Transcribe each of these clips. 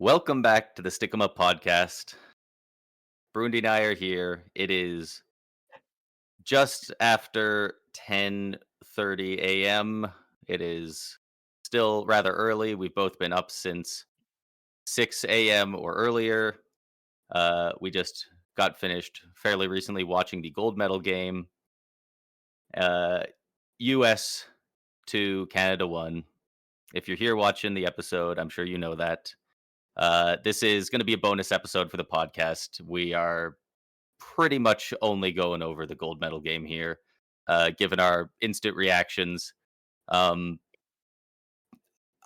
Welcome back to the Stick 'em Up podcast. Brundi and I are here. It is just after 10:30 a.m. It is still rather early. We've both been up since 6 a.m. or earlier. We just got finished fairly recently watching the gold medal game. Uh, US to Canada 1. If you're here watching the episode, I'm sure you know that. This is going to be a bonus episode for the podcast. We are pretty much only going over the gold medal game here, given our instant reactions. Um,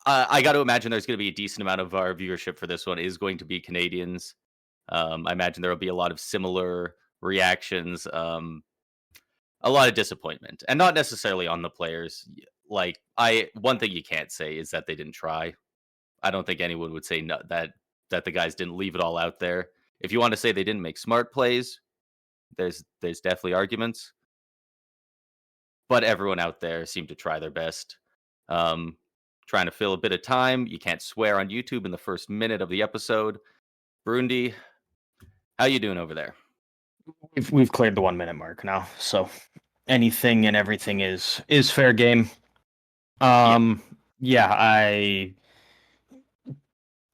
I got to imagine there's going to be a decent amount of our viewership for this one is going to be Canadians. I imagine there will be a lot of similar reactions, a lot of disappointment, and not necessarily on the players. Like one thing you can't say is that they didn't try. I don't think anyone would say that the guys didn't leave it all out there. If you want to say they didn't make smart plays, there's definitely arguments, but everyone out there seemed to try their best. Um, Trying to fill a bit of time. You can't swear on YouTube in the first minute of the episode. Burundi, how you doing over there? We've cleared the 1 minute mark now, so anything and everything is fair game. Yeah. Yeah, I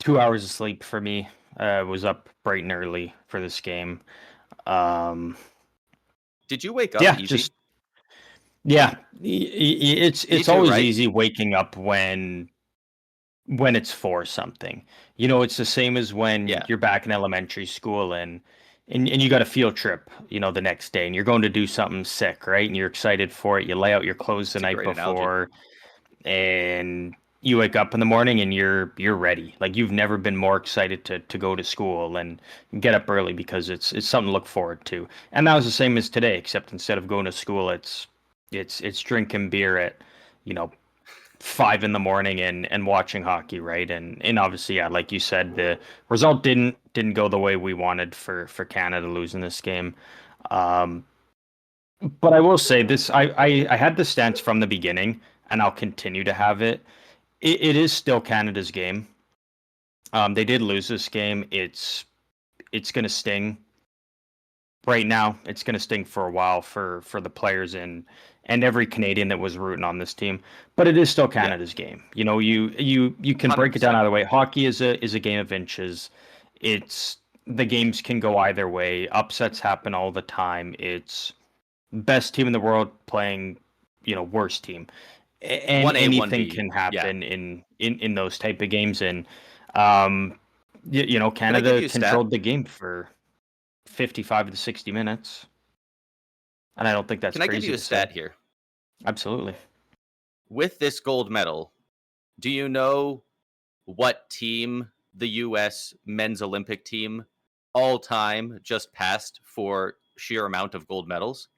2 hours of sleep for me. Was up bright and early for this game. Um, Did you wake up yeah, easy? just yeah. It's Me it's too, always right? easy waking up when it's for something. You know, it's the same as when Yeah. you're back in elementary school and you got a field trip, the next day and you're going to do something sick, right? And you're excited for it. You lay out your clothes the It's a night great analogy. before and you wake up in the morning and you're ready. Like you've never been more excited to go to school and get up early because it's something to look forward to. And that was the same as today, except instead of going to school, it's drinking beer at, you know, 5 in the morning and watching hockey, right? And obviously, yeah, like you said, the result didn't go the way we wanted for Canada losing this game. Um, but I will say this: I had the stance from the beginning, and I'll continue to have it. It is still Canada's game. They did lose this game. It's gonna sting right now. It's going to sting for a while for the players and every Canadian that was rooting on this team. But it is still Yeah. Canada's game. You know, you can break it down 100%. either way. Hockey is a game of inches. It's the games can go either way. Upsets happen all the time. It's best team in the world playing, worst team. And 1A, anything 1B. can Yeah. happen in those type of games. And um, Can I give Canada you a stat? controlled the game for 55 to 60 minutes. And I don't think that's Can I give crazy you a to say. stat here? Absolutely. With this gold medal, do you know what team the US men's Olympic team all time just passed for sheer amount of gold medals?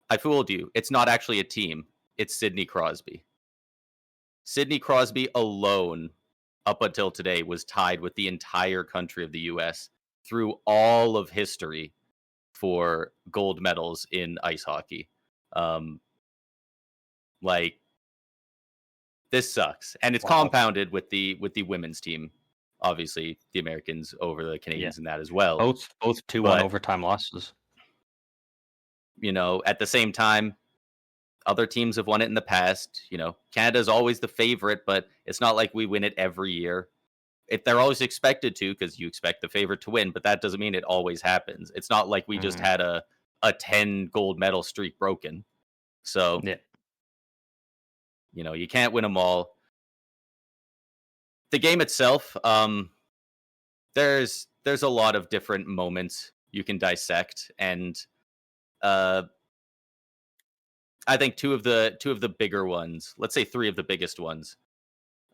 I fooled you. It's not actually a team. It's Sidney Crosby. Sidney Crosby alone, up until today, was tied with the entire country of the US through all of history for gold medals in ice hockey. Um, like this sucks, and it's Wow. compounded with the women's team. Obviously, the Americans over the Yeah. Canadians in that as well. Both 2-1 But overtime losses. at the same time, other teams have won it in the past. Canada's always the favorite, but it's not like we win it every year. If they're always expected to, because you expect the favorite to win, but that doesn't mean it always happens. It's not like we just Mm, had a 10 gold medal streak broken. So, yeah. you can't win them all. The game itself, there's a lot of different moments you can dissect, and uh, I think two of the bigger ones, let's say three of the biggest ones,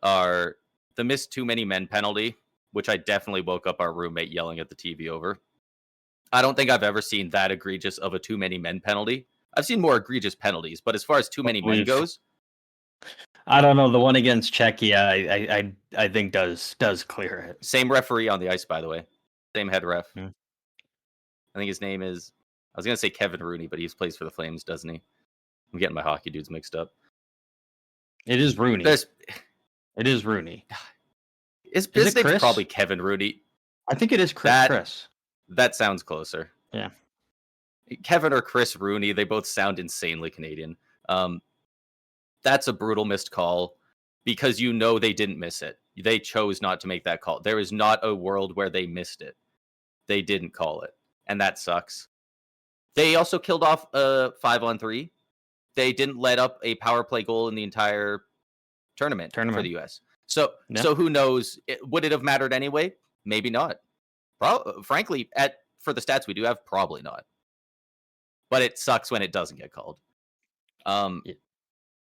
are the missed too many men penalty, which I definitely woke up our roommate yelling at the TV over. I don't think I've ever seen that egregious of a too many men penalty. I've seen more egregious penalties, but as far as too many men We've goes, I don't know, the one against Czechia I think does clear it. same referee on the ice, by the way, same head ref. Mm. I think his name is. I was gonna say Kevin Rooney, but he plays for the Flames, doesn't he? I'm getting my hockey dudes mixed up. It is Rooney. There's It is Rooney. Is His it name's Chris? probably Kevin Rooney. I think it is That Chris. that sounds closer. Yeah. Kevin or Chris Rooney, they both sound insanely Canadian. Um, that's a brutal missed call because you know they didn't miss it. They chose not to make that call. There is not a world where they missed it. They didn't call it, and that sucks. They also killed off a 5-on-3. They didn't let up a power play goal in the entire tournament for the Tournament. US. So Yeah. so who knows? Would it have mattered anyway? Maybe not. Frankly, at for the stats we do have, probably not. But it sucks when it doesn't get called. Um, Yeah.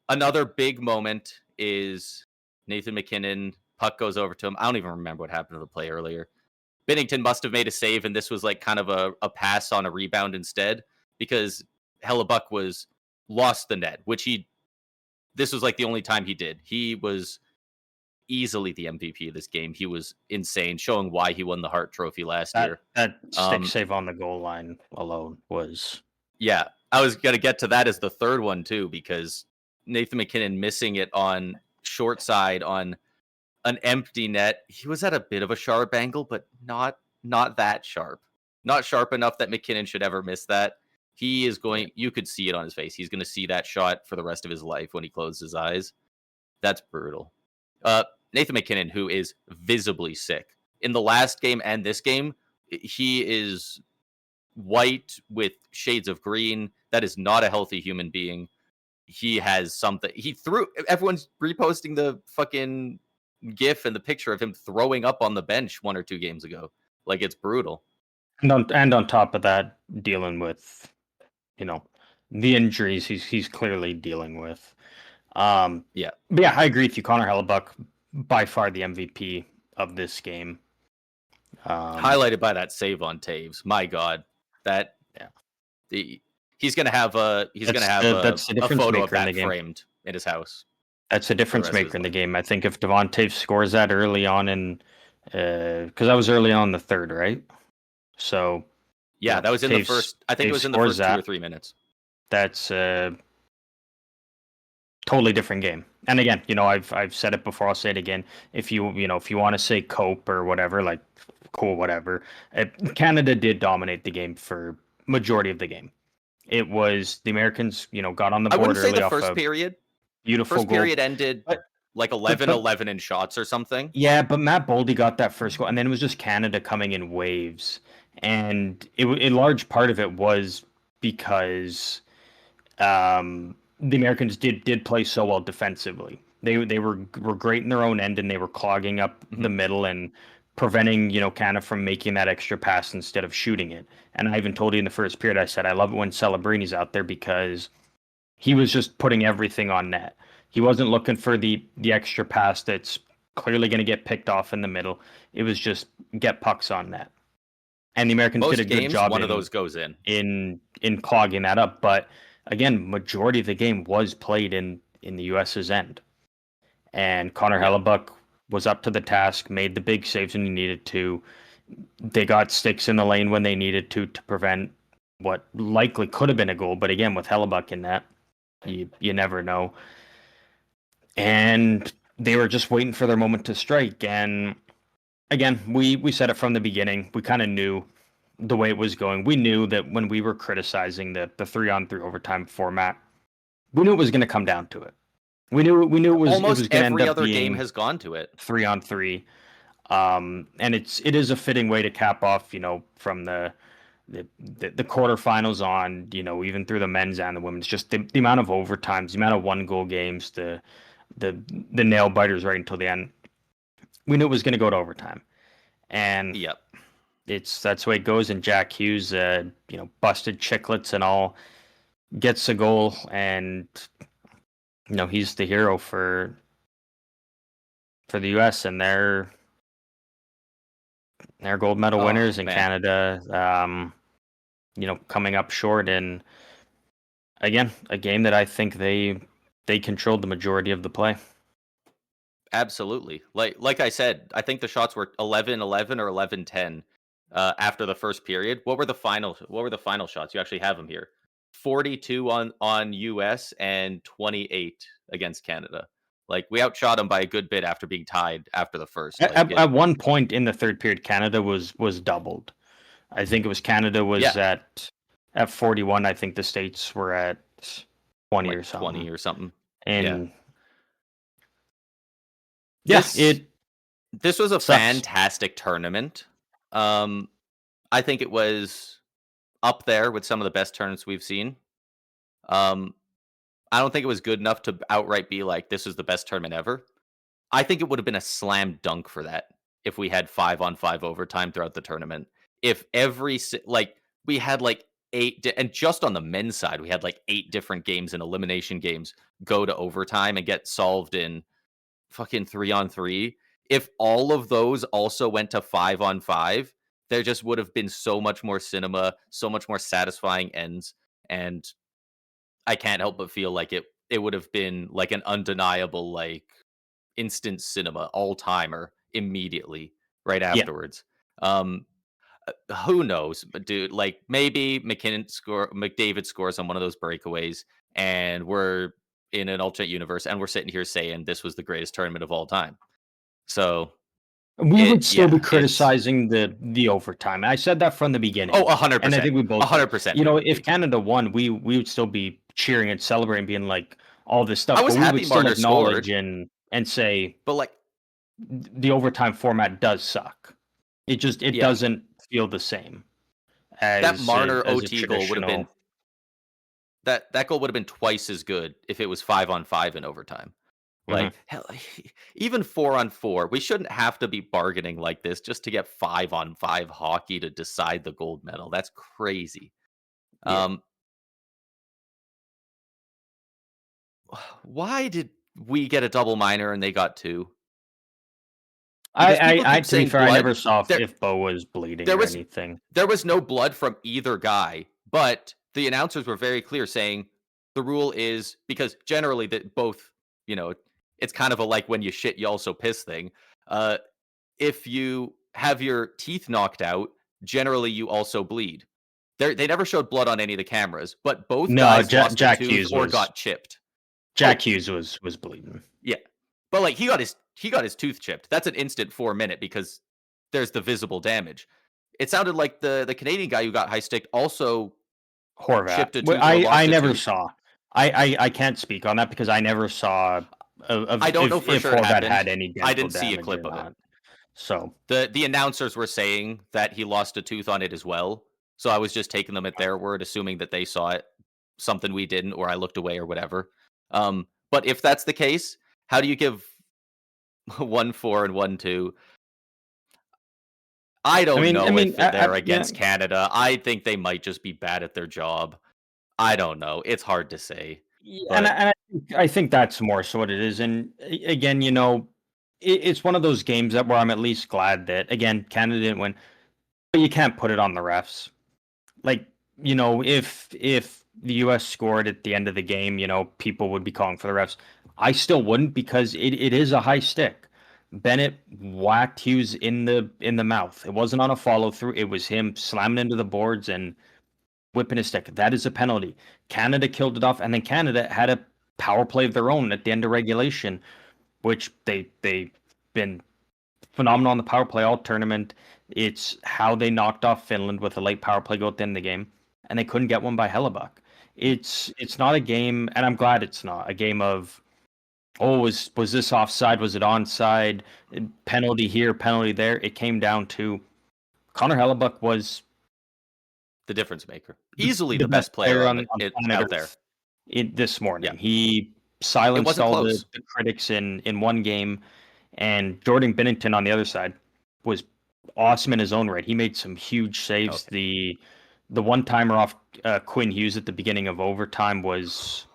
Another big moment is Nathan McKinnon. Puck goes over to him. I don't even remember what happened to the play earlier. Binnington must have made a save, and this was like kind of a pass on a rebound instead because Hellebuck was lost the net, which this was like the only time he did. He was easily the MVP of this game. He was insane, showing why he won the Hart Trophy last year. That stick Um, save on the goal line alone was yeah, I was gonna get to that as the third one too, because Nathan McKinnon missing it on short side on an empty net. He was at a bit of a sharp angle, but not that sharp. Not sharp enough that McKinnon should ever miss that. He is yeah. going. You could see it on his face. He's going to see that shot for the rest of his life when he closes his eyes. That's brutal. Uh, Nathan McKinnon, who is visibly sick in the last game and this game, he is white with shades of green. That is not a healthy human being. He has something. He threw. Everyone's reposting the fucking gif and the picture of him throwing up on the bench 1 or 2 games ago. Like it's brutal. And on top of that, dealing with, you know, the injuries he's clearly dealing with. Yeah. But yeah, I agree with you. Connor Hellebuck, by far the MVP of this game. Highlighted by that save on Taves. My God, that Yeah, the he's gonna have a that's the a difference photo of maker in the that game. framed in his house That's a for the difference rest of his maker in the life. game. I think if Devontae scores that early on in, because I was early on in the third, right? So Yeah, that was in the first. I think it Taves was in the scores first two or that. 3 minutes. That's a totally different game. And again, I've said it before. I'll say it again. If you want to say cope or whatever, like cool, whatever. Canada did dominate the game for majority of the game. It was the Americans, got on the I board wouldn't say early the off first a period. beautiful First goal. period ended But like but 11-11 in shots or something. yeah, but Matt Boldy got that first goal, and then it was just Canada coming in waves, and a large part of it was because the Americans did play so well defensively. They were great in their own end, and they were clogging up Mhm. the middle and preventing Canada from making that extra pass instead of shooting it. And I even told you in the first period, I said I love it when Celebrini's out there because he was just putting everything on net. He wasn't looking for the extra pass that's clearly going to get picked off in the middle. It was just get pucks on net. And the Americans did a Most good games, job one of in those goes in. in clogging that up. But again, majority of the game was played in the US's end. And Connor Yeah. Hellebuck was up to the task, made the big saves when he needed to. They got sticks in the lane when they needed to prevent what likely could have been a goal. But again, with Hellebuck in that, you never know. And they were just waiting for their moment to strike. And again, we said it from the beginning. We kind of knew the way it was going. We knew that when we were criticizing the 3-on-3 overtime format, we knew it was going to come down to it. We knew it was Almost going to end every up other game being has gone to it. 3-on-3. And it is a fitting way to cap off, from the quarterfinals on, even through the men's and the women's, just the amount of overtimes, the amount of 1-goal games, the the nail biters right until the end. We knew it was going to go to overtime, and Yep. that's the way it goes. And Jack Hughes, busted chicklets and all, gets a goal, and he's the hero for the U.S. and they're gold medal Oh winners, and man. Canada, coming up short. And again, a game that I think they controlled the majority of the play. Absolutely. Like I said, I think the shots were 11-11 or 11-10 after the first period. What were the final shots? You actually have them here. 42 on US and 28 against Canada. Like, we outshot them by a good bit after being tied after the first. At, Like, at, at one point in the third period, Canada was doubled. I think it was Canada was yeah, at 41. I think the States were at 20 like or 20 something. or something. Yeah. And yeah, This it this was a sucks. fantastic tournament. Um, I think it was up there with some of the best tournaments we've seen. Um, I don't think it was good enough to outright be like, "This is the best tournament ever." I think it would have been a slam dunk for that if we had 5-on-5 overtime throughout the tournament. If like, we had, like, 8 and just on the men's side, we had, like, 8 different games and elimination games go to overtime and get solved in fucking 3-on-3. If all of those also went to 5-on-5, there just would have been so much more cinema, so much more satisfying ends, and I can't help but feel like it would have been, like, an undeniable, like, instant cinema all-timer immediately right Yeah. afterwards. Um, who knows? But dude, like, maybe McDavid scores on one of those breakaways, and we're in an alternate universe, and we're sitting here saying this was the greatest tournament of all time. So, We would still be yeah, it's criticizing the overtime. I said that from the beginning, oh, a hundred and I percent, think we a both would. hundred percent You we know, would if be. Canada won, we would still be cheering and celebrating, being like all this I stuff, was but we would happy still Marner acknowledge scored, and say but like, the overtime format does suck. It yeah, doesn't feel the same that as Marner as a OT goal would have been traditional. that goal would have been twice as good if it was 5-on-5 in overtime. Mhm. Like, hell, even 4-on-4, we shouldn't have to be bargaining like this just to get 5-on-5 hockey to decide the gold medal. That's crazy. Yeah. Um, why did we get a double minor and they got two? Because people I keep to be saying fair, I never blood. saw There, if Bo was bleeding there or was anything. there was no blood from either guy, but the announcers were very clear saying the rule is because generally that both, you know, it's kind of a like when you shit you also piss thing. Uh, if you have your teeth knocked out, generally you also bleed. They never showed blood on any of the cameras, but both No, guys lost a Jack tooth Hughes or was got chipped. Jack Oh, Hughes was bleeding. yeah. But like he got his tooth chipped. That's an instant 4 minute because there's the visible damage. It sounded like the Canadian guy who got high sticked also Horvat. chipped a Well, tooth or I lost a never tooth. saw. I can't speak on that because I never saw I of don't know for if sure it Horvat had happened. any I dental didn't see a damage clip or of it. not. So The announcers were saying that he lost a tooth on it as well. So I was just taking them at their word, assuming that they saw it, something we didn't, or I looked away or whatever. But if that's the case, how do you give 1-4 and 1-2? I don't know if they're yeah, against Canada. I think they might just be bad at their job. I don't know. It's hard to say. and But I think that's more so what it is. And again, it's one of those games that where I'm at least glad that again Canada didn't win, but you can't put it on the refs. Like, if the US scored at the end of the game, people would be calling for the refs. I still wouldn't because it is a high stick. Bennett whacked Hughes in the mouth. It wasn't on a follow through. It was him slamming into the boards and whipping his stick. That is a penalty. Canada killed it off, and then Canada had a power play of their own at the end of regulation, which they've been phenomenal on the power play all tournament. It's how they knocked off Finland with a late power play goal at the end of the game, and they couldn't get one by Hellebuck. It's not a game, and I'm glad it's not a game of was this offside? Was it onside? Penalty here, penalty there. It came down to Connor Hellebuck was the difference maker, easily the the best best player player on on it planet out there. Earth this Yeah, morning. He it silenced wasn't all close. the critics in one game, and Jordan Binnington on the other side was awesome in his own right. He made some huge saves. Okay. The one timer off Quinn Hughes at the beginning of overtime was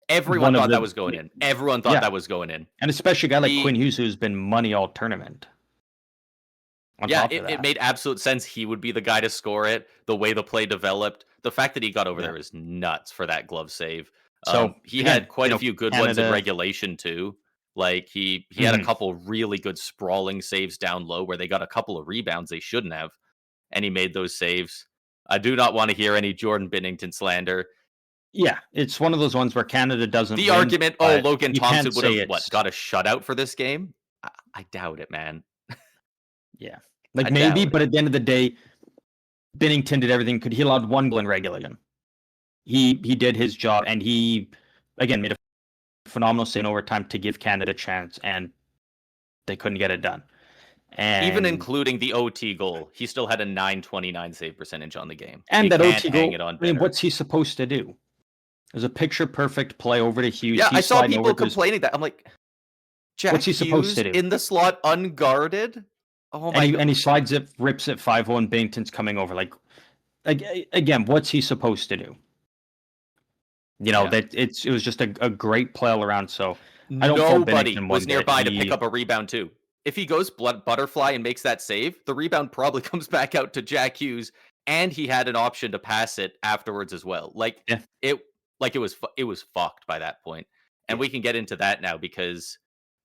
Everyone one of thought that the was going in. Everyone thought yeah, that was going in. and especially a guy like Quinn He Hughes who's been money all tournament. On Yeah, top of it that, made absolute sense he would be the guy to score it, the way the play developed. The fact that he got over yeah. there is nuts for that glove save. So He again, had quite a few good ones in Canada. regulation too. Like he had a Mhm. couple really good sprawling saves down low where they got a couple of rebounds they shouldn't have, and he made those saves. I do not want to hear any Jordan Binnington slander. Yeah, it's one of those ones where Canada doesn't The win, argument, oh, but Logan you Thompson can't would say have it's got a shutout for this game. I doubt it, man. yeah. I Like maybe, doubt but it. at the end of the day, Binnington did everything. He allowed one goal in regulation. He did his job, and he again made a phenomenal save in overtime to give Canada a chance, and they couldn't get it done. Even And including the OT goal, he still had a 929 save percentage on the game. You and that can't OT hang it goal, on I mean, Benner. what's he supposed to do? It was a picture perfect play over to Hughes. Yeah, I He's saw sliding over people to his. complaining that. I'm like, What's Jack he supposed Hughes to do? in the slot unguarded? Oh And my he god. slides it, rips it 5-0, and Binnington's coming over. Like again, what's he supposed to do? Yeah. That it was just a great play all around. So I don't fault Nobody Binnington was one bit. nearby to pick He up a rebound too. If he goes butterfly and makes that save, the rebound probably comes back out to Jack Hughes, and he had an option to pass it afterwards as well. yeah It, it was fucked by that point, and yeah. we can get into that now because,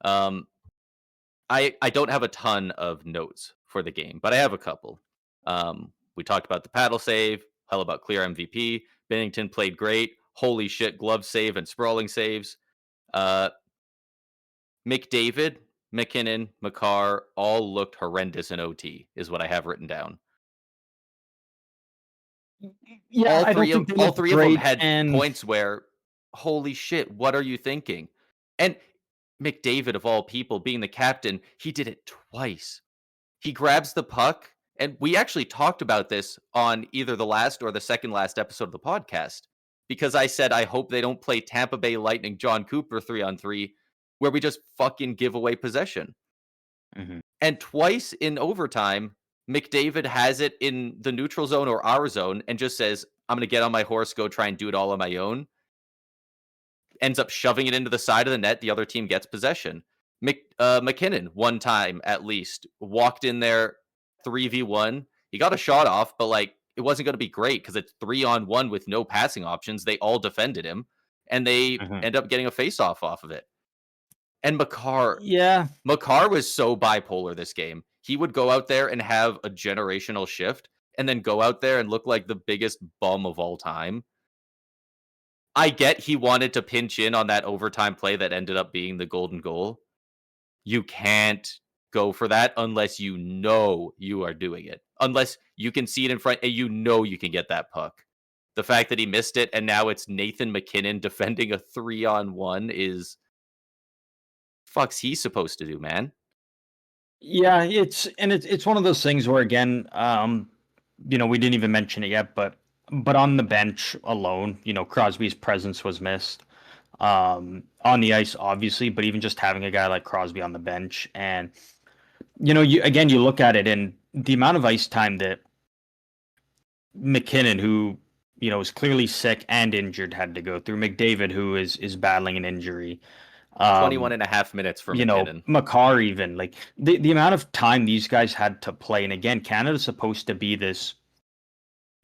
um, I don't have a ton of notes for the game, but I have a couple. We talked about the paddle save, hell about clear MVP. Bennington played great. Holy shit, glove save and sprawling saves. Uh, McDavid, McKinnon, McCarr all looked horrendous in OT, is what I have written down. Yeah, I don't think they All looked three of them great, had and points where, holy shit, what are you thinking? And McDavid, of all people, being the captain, he did it twice. He grabs the puck, and we actually talked about this on either the last or the second last episode of the podcast because I said I hope they don't play Tampa Bay Lightning John Cooper 3-on-3 where we just fucking give away possession. Mhm. And twice in overtime, McDavid has it in the neutral zone or our zone and just says, I'm going to get on my horse, go try and do it all on my own. Ends up shoving it into the side of the net. The other team gets possession. McKinnon, one time at least, walked in there 3v1. He got a shot off, but it wasn't going to be great because it's 3-on-1 with no passing options. They all defended him, and they Mhm. end up getting a face-off off of it. And Yeah, Makar was so bipolar this game. He would go out there and have a generational shift and then go out there and look like the biggest bum of all time. I get he wanted to pinch in on that overtime play that ended up being the golden goal. You can't go for that unless you know you are doing it. Unless you can see it in front and you know you can get that puck. The fact that he missed it and now it's Nathan McKinnon defending a 3-on-1 is fuck's he supposed to do, man? yeah, it's one of those things where again, we didn't even mention it yet, but on the bench alone, Crosby's presence was missed. On the ice, obviously, but even just having a guy like Crosby on the bench, and you look at it and the amount of ice time that McKinnon, who is clearly sick and injured, had to go through. McDavid, who is battling an injury. 21 Um, and a half minutes for McKinnon. Makar, even like the amount of time these guys had to play. And again, Canada's supposed to be this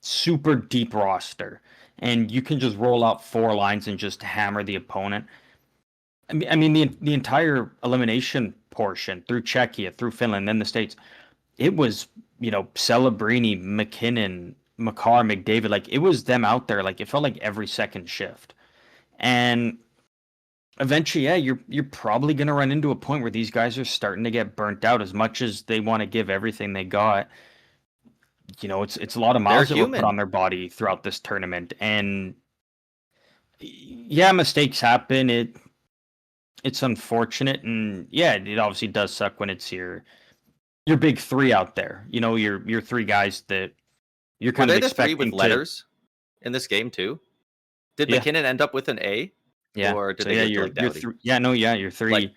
super deep roster, and you can just roll out four lines and just hammer the opponent. I mean the entire elimination portion through Czechia, through Finland, then the States. It was Celebrini, McKinnon, Makar, McDavid. Like it was them out there. Like it felt like every second shift, and eventually, yeah, you're probably gonna run into a point where these guys are starting to get burnt out. As much as they want to give everything they got, it's a lot of They're miles that were put human. on their body throughout this tournament, and yeah, mistakes happen. It's unfortunate, and yeah, it obviously does suck when it's your big three out there. Your three guys that you're Were kind of they the three with expecting to. letters in this game too? Did Yeah, McKinnon end up with an A, yeah. or did So they yeah, give it to you're Doughty? three. Yeah, no, yeah, Like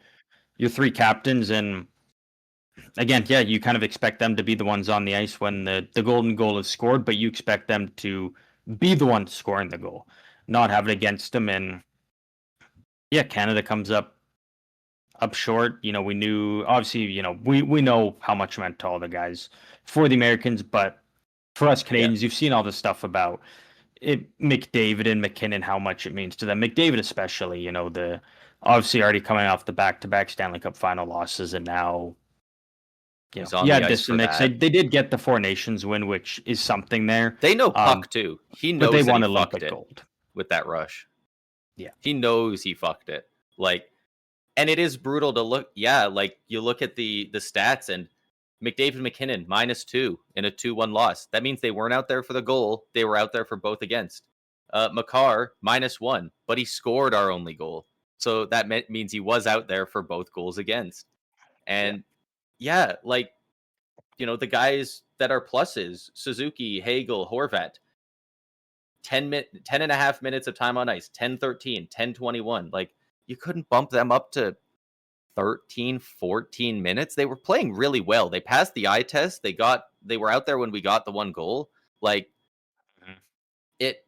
your three captains, and again, yeah, you kind of expect them to be the ones on the ice when the golden goal is scored, but you expect them to be the one scoring the goal, not have it against them. And yeah, Canada comes up short. We knew obviously, we know how much it meant to all the guys for the Americans, but for us yeah, Canadians, you've seen all this stuff about McDavid and McKinnon, how much it means to them. McDavid especially, the obviously already coming off the back-to-back Stanley Cup final losses, and now he's on you the had ice this for mix. They, that. they did get the Four Nations win, which is something there. They know Um, puck too. He but they knows that he won fucked Olympic it. gold. with that rush. Yeah. He knows he fucked it. Like, and it is brutal to look. Yeah, like you look at the stats, and McDavid McKinnon -2 in a 2-1 loss. That means they weren't out there for the goal. They were out there for both against. Makar -1, but he scored our only goal. So that means he was out there for both goals against. Yeah. And yeah, like, the guys that are pluses, Suzuki, Hagel, Horvat, 10 and a half minutes of time on ice, 10-13, 10-21. Like, you couldn't bump them up to 13, 14 minutes. They were playing really well. They passed the eye test. They were out there when we got the one goal. Like, Mhm. it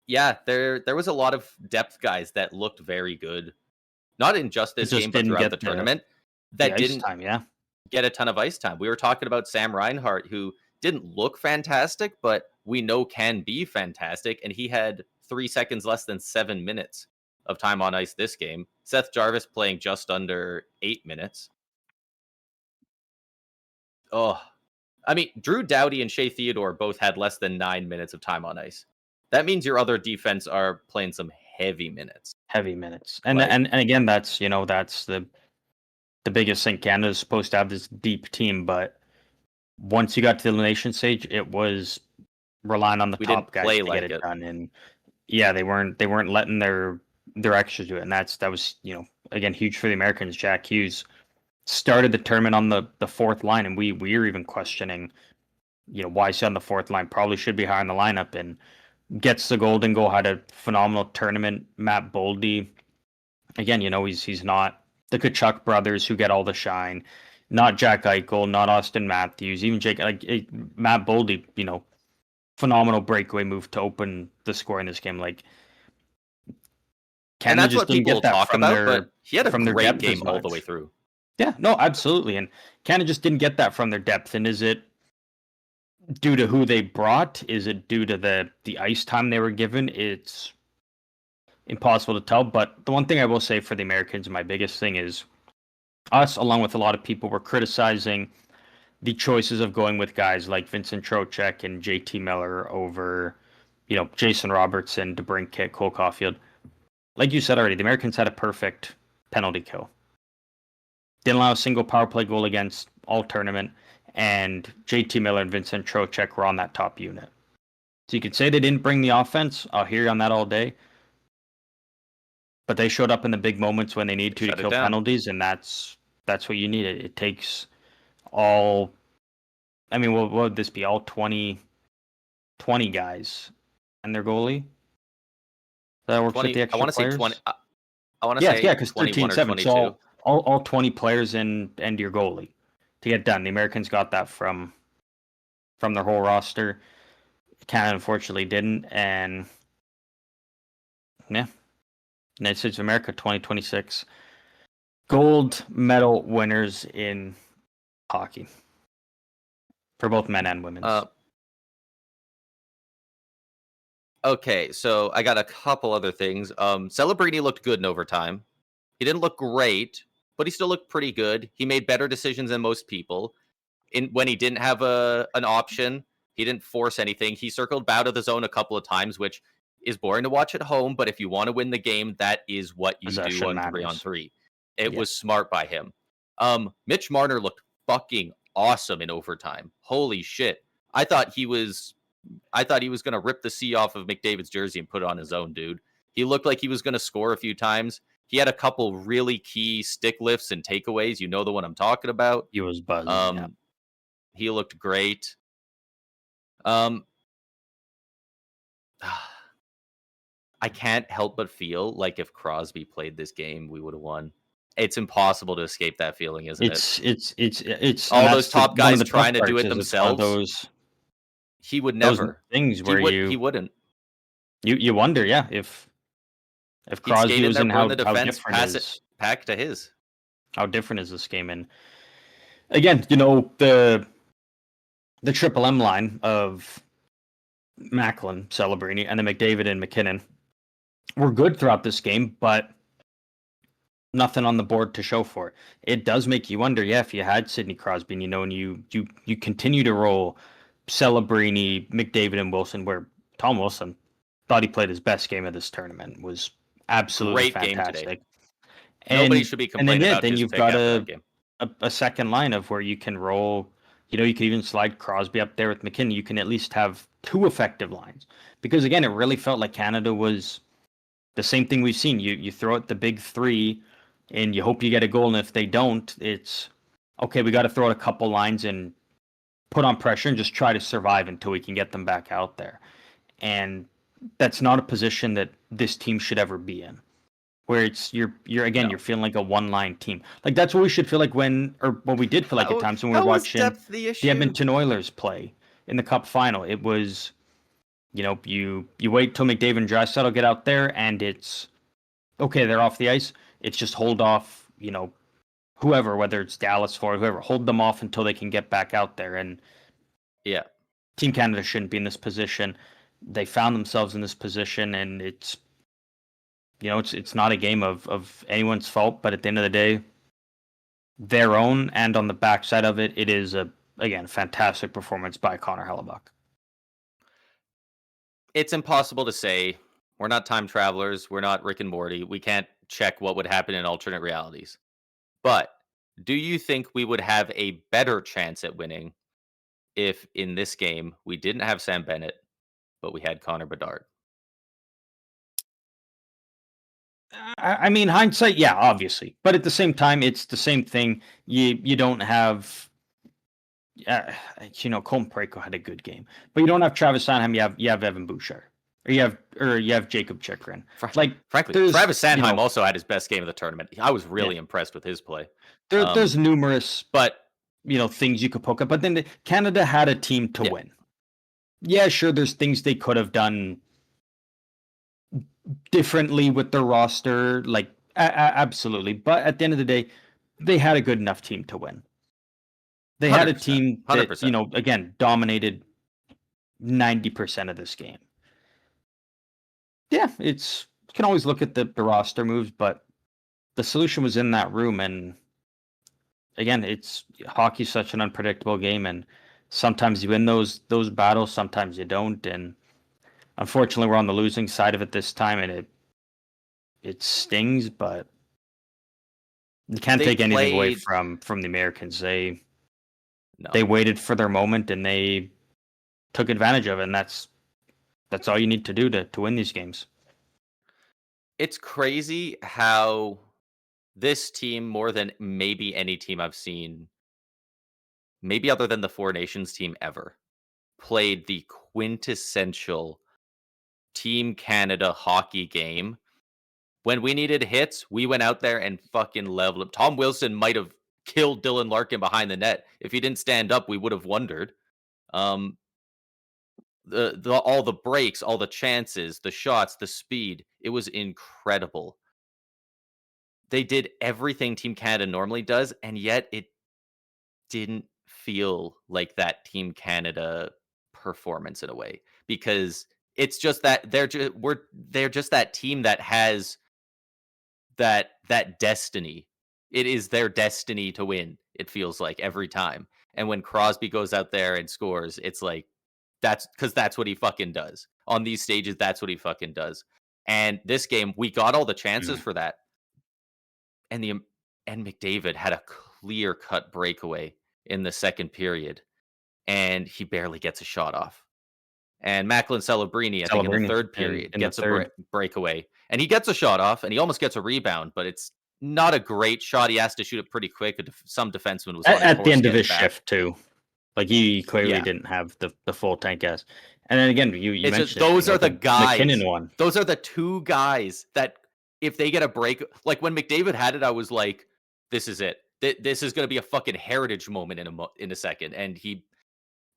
yeah, there was a lot of depth guys that looked very good. Not in just It this just game, but didn't throughout the get tournament the that ice didn't time, yeah. get a ton of ice time. We were talking about Sam Reinhart, who didn't look fantastic, but we know can be fantastic, and he had 3 seconds less than 7 minutes of time on ice this game. Seth Jarvis playing just under 8 minutes. Oh, I mean, Drew Doughty and Shea Theodore both had less than 9 minutes of time on ice. That means your other defense are playing some heavy minutes. Heavy minutes. And Like, and again, that's the biggest thing. Canada's supposed to have this deep team, but once you got to the elimination stage, it was relying on the we didn't top guys play to get like it it. done. And yeah, they weren't letting their extras do it. And that was, again, huge for the Americans. Jack Hughes started the tournament on the fourth line, and we were even questioning, why is he on the fourth line? Probably should be higher in the lineup, and gets the golden goal, had a phenomenal tournament. Matt Boldy, again, he's not the Kachuk brothers who get all the shine, not Jack Eichel, not Austin Matthews, even Jake, like Matt Boldy, phenomenal breakaway move to open the score in this game. Like, And Canada that's just what didn't people get that talk about, but he had a from their great depth game as all the way much. through. Yeah, no, absolutely. And Canada just didn't get that from their depth. And is it due to who they brought? Is it due to the ice time they were given? It's impossible to tell. But the one thing I will say for the Americans, my biggest thing is us, along with a lot of people, were criticizing the choices of going with guys like Vincent Trocheck and JT Miller over, Jason Robertson, DeBrincat, Cole Caulfield. Like you said already, the Americans had a perfect penalty kill. Didn't allow a single power play goal against all tournament, and JT Miller and Vincent Trocheck were on that top unit. So you could say they didn't bring the offense. I'll hear you on that all day. But they showed up in the big moments when they need to Shut it kill down. penalties, and that's what you need. It takes all. I mean, what would this be? All 20 guys and their goalie that works with the 20, I extra want to say 20. players. I want to Yeah, say yeah, because 21 or 13-7. So 22. all 20 players and your goalie to get done. The Americans got that from their whole roster. Canada unfortunately didn't, and yeah, United States of America 2026 gold medal winners in hockey for both men and women's. Okay, so I got a couple other things. Celebrini looked good in overtime. He didn't look great, but he still looked pretty good. He made better decisions than most people. When he didn't have an option, he didn't force anything. He circled out of the zone a couple of times, which is boring to watch at home, but if you want to win the game, that is what you do Possession on 3 on matters. 3. It Yeah. was smart by him. Mitch Marner looked fucking awesome in overtime. Holy shit. I thought he was going to rip the C off of McDavid's jersey and put it on his own, dude. He looked like he was going to score a few times. He had a couple really key stick lifts and takeaways. You know the one I'm talking about. He was buzzing. Yeah. He looked great. I can't help but feel like if Crosby played this game, we would have won. It's impossible to escape that feeling, isn't it? It's All those top guys trying to do it It's one of themselves. He would those never. things where He wouldn't. you wonder, yeah, if He'd Crosby skate in was there, in, burn how the defense, different pass is it back to his. how different is this game? And again, the triple M line of Macklin, Celebrini, and then McDavid and McKinnon were good throughout this game, but nothing on the board to show for it. It does make you wonder, yeah, if you had Sidney Crosby, and you continue to roll Celebrini, McDavid, and Wilson, where Tom Wilson thought he played his best game of this tournament. Was absolutely Great game today. fantastic. Nobody And should be and then complaining yeah, about then his you've pick got after that game. a second line of where you can roll. You could even slide Crosby up there with McKinnon. You can at least have two effective lines because again, it really felt like Canada was the same thing we've seen. You throw out the big three, and you hope you get a goal. And if they don't, it's okay. We got to throw out a couple lines and put on pressure and just try to survive until we can get them back out there. And that's not a position that this team should ever be in. Where it's you're again No. you're feeling like a one line team. Like that's what we should feel like what we did feel like at times when we were How was watching depth the the issue? Edmonton Oilers play in the Cup final. It was you wait till McDavid and Draisaitl get out there and it's okay, they're off the ice. It's just hold off, whoever, whether it's Dallas for whoever, hold them off until they can get back out there. And Yeah. Team Canada shouldn't be in this position. They found themselves in this position, and it's not a game of anyone's fault. But at the end of the day, their own, and on the backside of it, it is again fantastic performance by Connor Hellebuck. It's impossible to say. We're not time travelers. We're not Rick and Morty. We can't check what would happen in alternate realities. But do you think we would have a better chance at winning if in this game we didn't have Sam Bennett, but we had Connor Bedard? I mean, hindsight, yeah, obviously, but at the same time, it's the same thing. You don't have, Colton Parayko had a good game, but you don't have Travis Sanheim. You have Evan Bouchard, or you have Jacob Chikrin. Like Frankly, Travis Sanheim also had his best game of the tournament. I was really impressed with his play. There's numerous, but things you could poke at. But then Canada had a team to win. Yeah, sure. There's things they could have done differently with their roster, like absolutely. But at the end of the day, they had a good enough team to win. They had a team that 100%. Again, dominated 90% of this game. Yeah, you can always look at the roster moves, but the solution was in that room. And again, hockey's such an unpredictable game, and sometimes you win those battles, sometimes you don't. And unfortunately, we're on the losing side of it this time, and it stings. But you can't take anything away from the Americans. They waited for their moment and they took advantage of it, and that's all you need to do to win these games. It's crazy how this team, more than maybe any team I've seen, maybe other than the Four Nations team ever, played the quintessential Team Canada hockey game. When we needed hits, we went out there and fucking leveled them. Tom Wilson might have killed Dylan Larkin behind the net. If he didn't stand up, we would have wondered. All the breaks, all the chances, the shots, the speed, it was incredible. They did everything Team Canada normally does, and yet it didn't feel like that Team Canada performance in a way, because it's just that they're just that team that has that destiny. It is their destiny to win. It feels like every time. And when Crosby goes out there and scores, it's like that's what he fucking does. On these stages, that's what he fucking does. And this game, we got all the chances for that. And McDavid had a clear-cut breakaway in the second period, and he barely gets a shot off. And Macklin Celebrini, I think in the third period, gets a breakaway. And he gets a shot off, and he almost gets a rebound, but it's not a great shot. He has to shoot it pretty quick. Some defenseman was on at the end of his shift, too. Like, he clearly didn't have the full tank gas. And then again, you mentioned those are the guys. McKinnon one. Those are the two guys that, if they get a break, like when McDavid had it, I was like, this is it. This is going to be a fucking heritage moment in a second. And he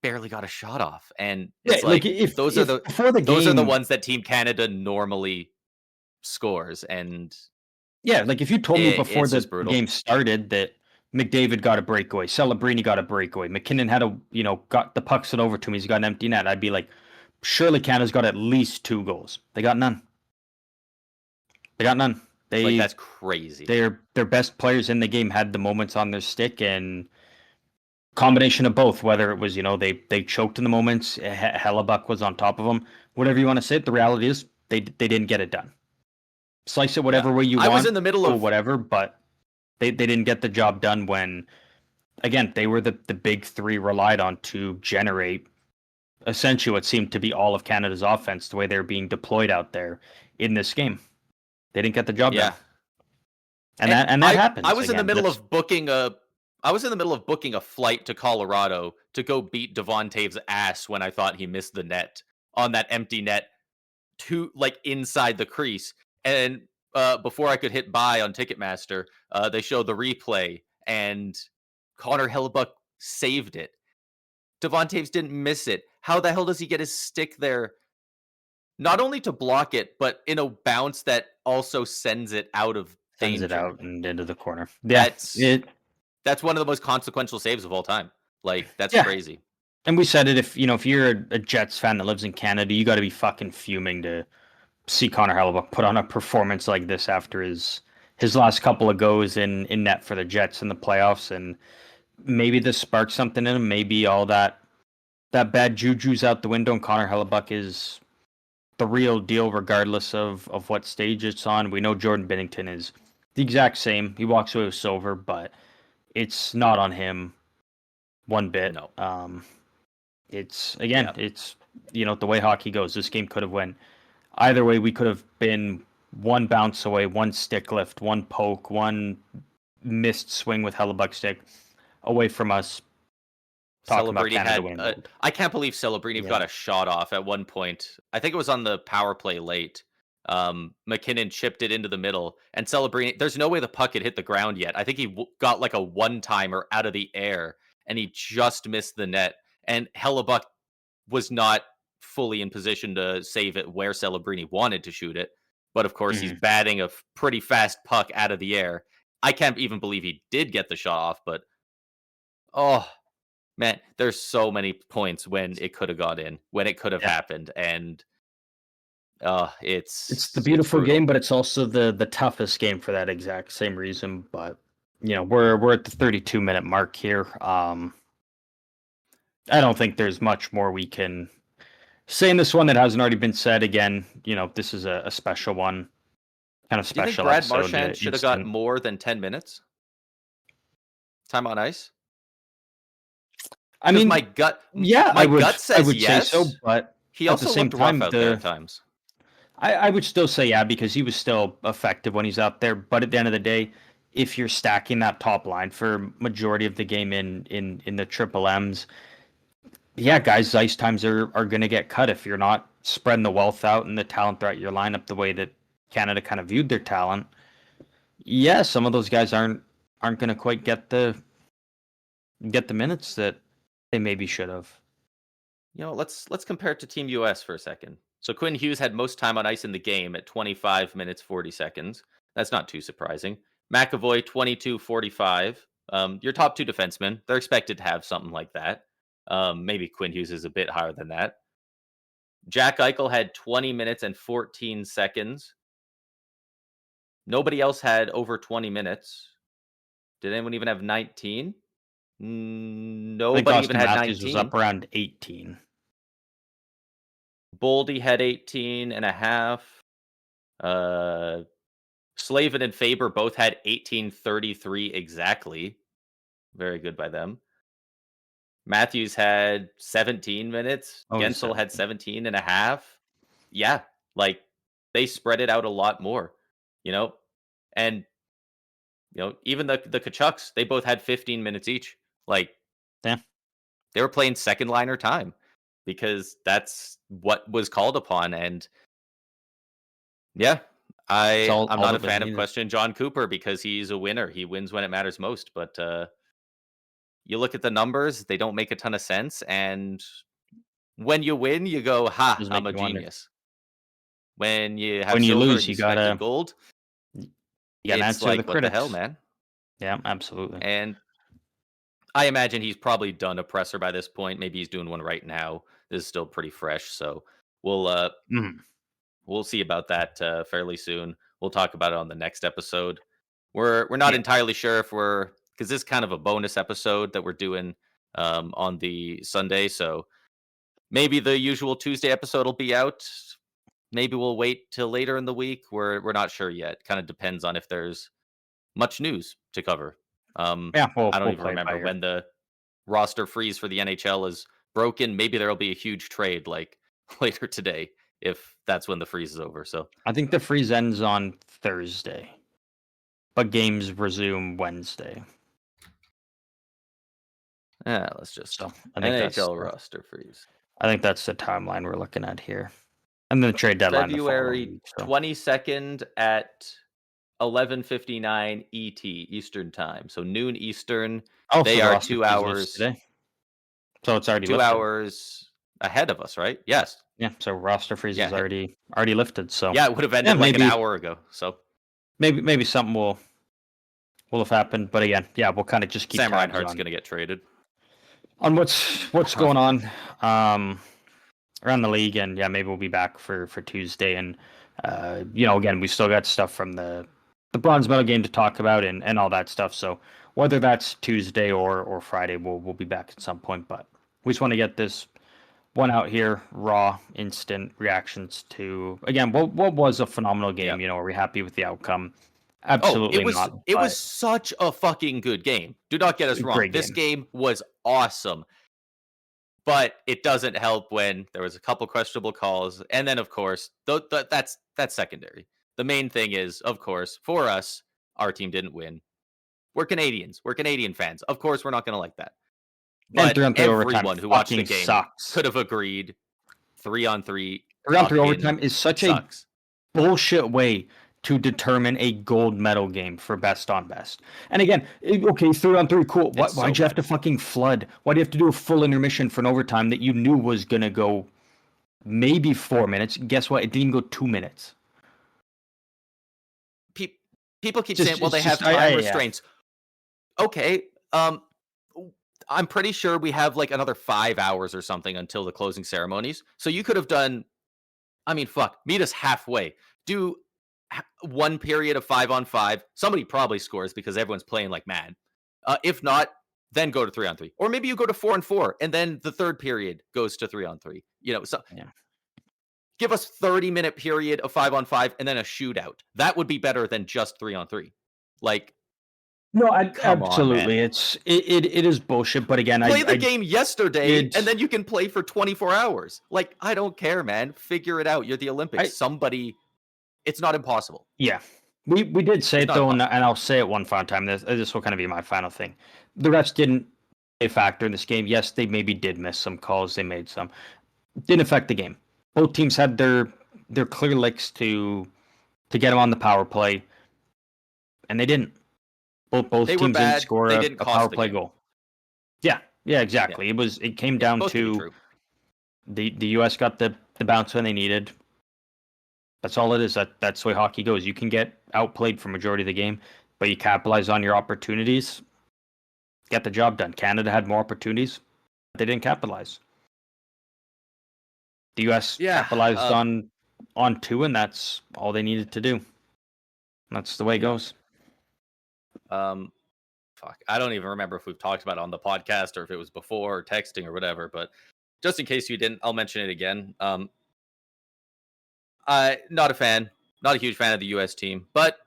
barely got a shot off. And it's those are the ones that Team Canada normally scores. And yeah, like if you told me before the game started that McDavid got a breakaway, Celebrini got a breakaway, McKinnon had got the puck sent over to him, he's got an empty net, I'd be like, surely Canada's got at least 2 goals. They got none. That's crazy. Their best players in the game had the moments on their stick, and combination of both, whether it was they choked in the moments, Hellebuck was on top of them, whatever you want to say, the reality is they didn't get it done. Slice it Yeah. whatever way you I was want, in the middle cool, of whatever, but they didn't get the job done when, again, they were the big three relied on to generate essentially what seemed to be all of Canada's offense, the way they're being deployed out there in this game. They didn't get the job done. yeah. And And that I happens was in the again. middle That's of booking a flight to Colorado to go beat Devontae's ass when I thought he missed the net on that empty net to like inside the crease. And before I could hit buy on Ticketmaster, they showed the replay and Connor Hellebuck saved it. Devontae's didn't miss it. How the hell does he get his stick there? Not only to block it, but in a bounce that also sends it out of sends it danger. out and into the corner. Yeah. That's It that's one of the most consequential saves of all time. Like that's yeah. crazy. And we said it, if you're a Jets fan that lives in Canada, you gotta be fucking fuming to see Connor Hellebuck put on a performance like this after his last couple of goes in net for the Jets in the playoffs. And maybe this sparked something in him. Maybe all that bad juju's out the window, and Connor Hellebuck is the real deal, regardless of what stage it's on. We know Jordan Binnington is the exact same. He walks away with silver, but it's not on him one bit. No. It's Yeah. again, it's the way hockey goes. This game could have went either way. We could have been one bounce away, one stick lift, one poke, one missed swing with Hellebuck's stick away from us talking about Celebrini Canada had winning gold. I can't believe Celebrini Yeah, got a shot off at one point. I think it was on the power play late. McKinnon chipped it into the middle, and Celebrini. There's no way the puck had hit the ground yet. I think he got like a one timer out of the air, and he just missed the net. And Hellebuck was not fully in position to save it where Celebrini wanted to shoot it. But of course, he's hmm batting a pretty fast puck out of the air. I can't even believe he did get the shot off, but oh man, there's so many points when it could have got in, when it could have yeah. happened, and It's the it's beautiful game, brutal. but it's also the toughest game for that exact same reason. But we're at the 32-minute mark here. I don't think there's much more we can say in this one that hasn't already been said. Again, this is a special one, kind of Do you think special Brad episode. Marchand should have got Instant. more than 10 minutes time on ice? I Because mean, yeah, my gut I says would say so, yes. but He at the also same looked rough time, out there at times. I would still say yeah, because he was still effective when he's out there. But at the end of the day, if you're stacking that top line for majority of the game in the triple M's, yeah, guys, ice times are going to get cut if you're not spreading the wealth out and the talent throughout your lineup the way that Canada kind of viewed their talent. Yeah, some of those guys aren't going to quite get the minutes that they maybe should have. Let's compare it to Team US for a second. So Quinn Hughes had most time on ice in the game at 25 minutes 40 seconds. That's not too surprising. McAvoy 22:45. Your top two defensemen, they're expected to have something like that. Maybe Quinn Hughes is a bit higher than that. Jack Eichel had 20 minutes and 14 seconds. Nobody else had over 20 minutes. Did anyone even have 19? I think Nobody even Austin had Matthews was 19. up around 18. Boldy had 18 and a half. Slavin and Faber both had 18:33 exactly. Very good by them. Matthews had 17 minutes. Oh, he's Gensel had 17. 17 and a half. Yeah, like they spread it out a lot more, you know? And even the Kachucks, they both had 15 minutes each. Like Yeah, they were playing second liner time because that's what was called upon. And yeah, it's I'm all not a that was fan of needed. question John Cooper because he's a winner. He wins when it matters most. But you look at the numbers, they don't make a ton of sense. And when you win, you go, "Ha, Does I'm make a you wonder. genius." When you have When you silver lose, and you sweat the gold, you gotta it's answer the like, what the hell, critics. man? Yeah, absolutely. And I imagine he's probably done a presser by this point. Maybe he's doing one right now. This is still pretty fresh, so we'll uh Mhm. we'll see about that fairly soon. We'll talk about it on the next episode. We're not Yeah, entirely sure if we're because this is kind of a bonus episode that we're doing on the Sunday. So maybe the usual Tuesday episode will be out. Maybe we'll wait till later in the week. We're not sure yet. Kind of depends on if there's much news to cover. Yeah, I don't we'll even play it by remember ear. when the roster freeze for the NHL is broken. Maybe there'll be a huge trade like later today if that's when the freeze is over. So I think the freeze ends on Thursday, but games resume Wednesday. yeah, let's just So I think NHL roster freeze. that's the timeline we're looking at here, and then the trade deadline the following February week. So 22nd at 11:59 ET Eastern time. So noon Eastern. so They the are roster freeze lifts today, so it's already 2 lifted. hours ahead of us, right? Yes. Yeah, so roster freeze is Yeah. already lifted. So Yeah, it would have yeah, ended like an hour ago. So maybe something will have happened. But again, yeah, we'll kind of just keep Sam tabs Reinhart's going to get traded. on what's going on around the league, and yeah, maybe we'll be back for Tuesday. And again, we still got stuff from the bronze medal game to talk about and all that stuff. So whether that's Tuesday or Friday, we'll be back at some point. But we just want to get this one out here, raw, instant reactions to again what was a phenomenal game. Yeah. Are we happy with the outcome? Oh, Absolutely not. it was But such a fucking good game. Do not get us wrong. great This game. game was awesome. But it doesn't help when there was a couple questionable calls, and then of course, that's secondary. The main thing is, of course, for us, our team didn't win. We're Canadians. We're Canadian fans. Of course, we're not going to like that. And But 3-on-3 overtime everyone who watched the fucking game sucks. could have agreed 3-on-3 3-on-3 fucking overtime is such a sucks. bullshit way to determine a gold medal game for best on best. And again, okay, 3-on-3, cool. It's Why'd so you have bad. to fucking flood? Why do you have to do a full intermission for an overtime that you knew was gonna go maybe 4 minutes? Guess what? It didn't go 2 minutes. People keep saying, well, they have time restraints. Okay, I'm pretty sure we have like another 5 hours or something until the closing ceremonies. So you could have done, I mean, fuck, meet us halfway. Do one period of 5-on-5. Somebody probably scores because everyone's playing like mad. If not, then go to 3-on-3. Or maybe you go to 4-on-4 and then the third period goes to 3-on-3. So Yeah. give us 30-minute period of 5-on-5 and then a shootout. That would be better than just 3-on-3. Like, No, come on, absolutely. man. It is bullshit. But again, Play the game yesterday, did- and then you can play for 24 hours. Like, I don't care, man. Figure it out. You're the Olympics. It's not impossible. Yeah. We did say It's it not though, and impossible. I'll say it one final time. This will kind of be my final thing. The refs didn't a factor in this game. Yes, they maybe did miss some calls. They made some. Didn't affect the game. Both teams had their clear licks to get them on the power play, and they didn't. Both They were teams bad. didn't score They a didn't cost power the play game. goal. Yeah, exactly. Yeah. It came down Both can be to true. the US got the bounce when they needed. That's all it is. That's the way hockey goes. You can get outplayed for majority of the game, but you capitalize on your opportunities, get the job done. Canada had more opportunities, but they didn't capitalize. The US capitalized on two, and that's all they needed to do. That's the way it goes. Fuck. I don't even remember if we've talked about it on the podcast or if it was before or texting or whatever, but just in case you didn't, I'll mention it again. Not a fan, not a huge fan of the US team, but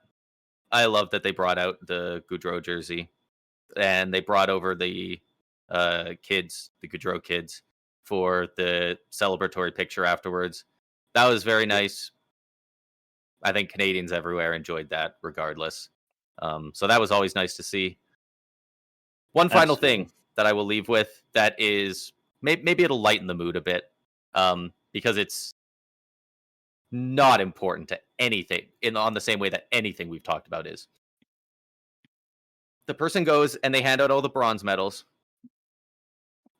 I love that they brought out the Goudreau jersey and they brought over the kids, the Goudreau kids, for the celebratory picture afterwards. That was very nice. I think Canadians everywhere enjoyed that regardless. So that was always nice to see. One final Absolutely. thing that I will leave with that is maybe it'll lighten the mood a bit because it's not important to anything on the same way that anything we've talked about is. The person goes and they hand out all the bronze medals,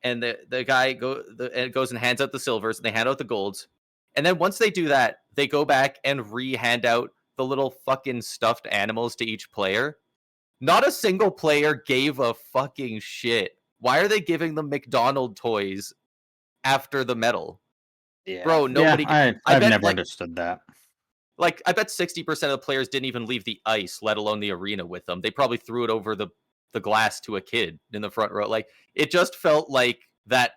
and the guy goes and hands out the silvers, and they hand out the golds, and then once they do that, they go back and hand out the little fucking stuffed animals to each player. Not a single player gave a fucking shit. Why are they giving them McDonald toys after the medal? Yeah, Bro, nobody. Yeah, I've never understood that. Like, I bet 60% of the players didn't even leave the ice, let alone the arena with them. They probably threw it over the glass to a kid in the front row. Like, it just felt like that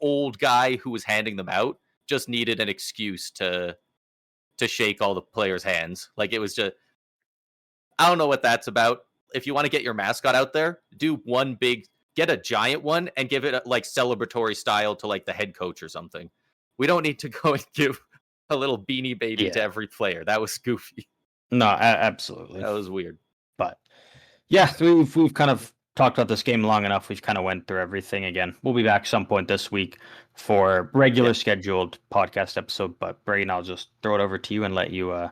old guy who was handing them out just needed an excuse to shake all the players' hands. Like, it was just, I don't know what that's about. If you want to get your mascot out there, do one big, get a giant one and give it a, like, celebratory style to like the head coach or something. We don't need to go and give a little beanie baby to Yeah. every player. That was goofy. No, absolutely. That was weird. But yeah, we've kind of talked about this game long enough. We've kind of went through everything again. We'll be back some point this week for regular scheduled podcast episode. But Braden, I'll just throw it over to you and let you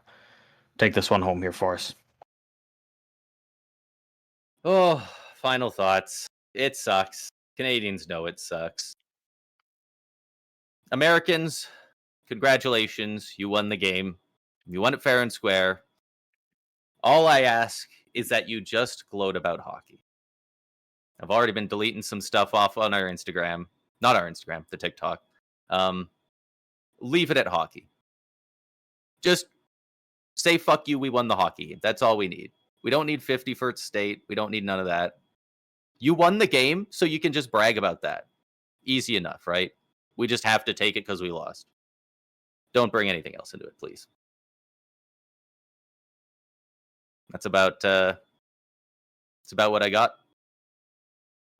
take this one home here for us. Oh, final thoughts. It sucks. Canadians know it sucks. Americans, congratulations. You won the game. You won it fair and square. All I ask is that you just gloat about hockey. I've already been deleting some stuff off on our Instagram. Not our Instagram, the TikTok. Leave it at hockey. Just say fuck you, we won the hockey. That's all we need. We don't need 51st state. We don't need none of that. You won the game, so you can just brag about that. Easy enough, right? We just have to take it because we lost. Don't bring anything else into it, please. That's about what I got.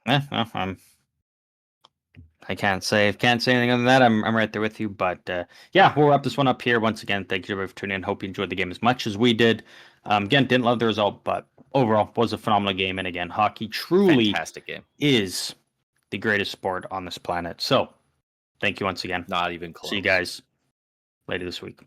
Well, I can't say anything other than that. I'm right there with you. But yeah, we'll wrap this one up here. Once again, thank you everybody for tuning in. Hope you enjoyed the game as much as we did. Again, didn't love the result, but overall was a phenomenal game. And again, hockey truly Fantastic game. is the greatest sport on this planet. So thank you once again. Not even close. See you guys later this week.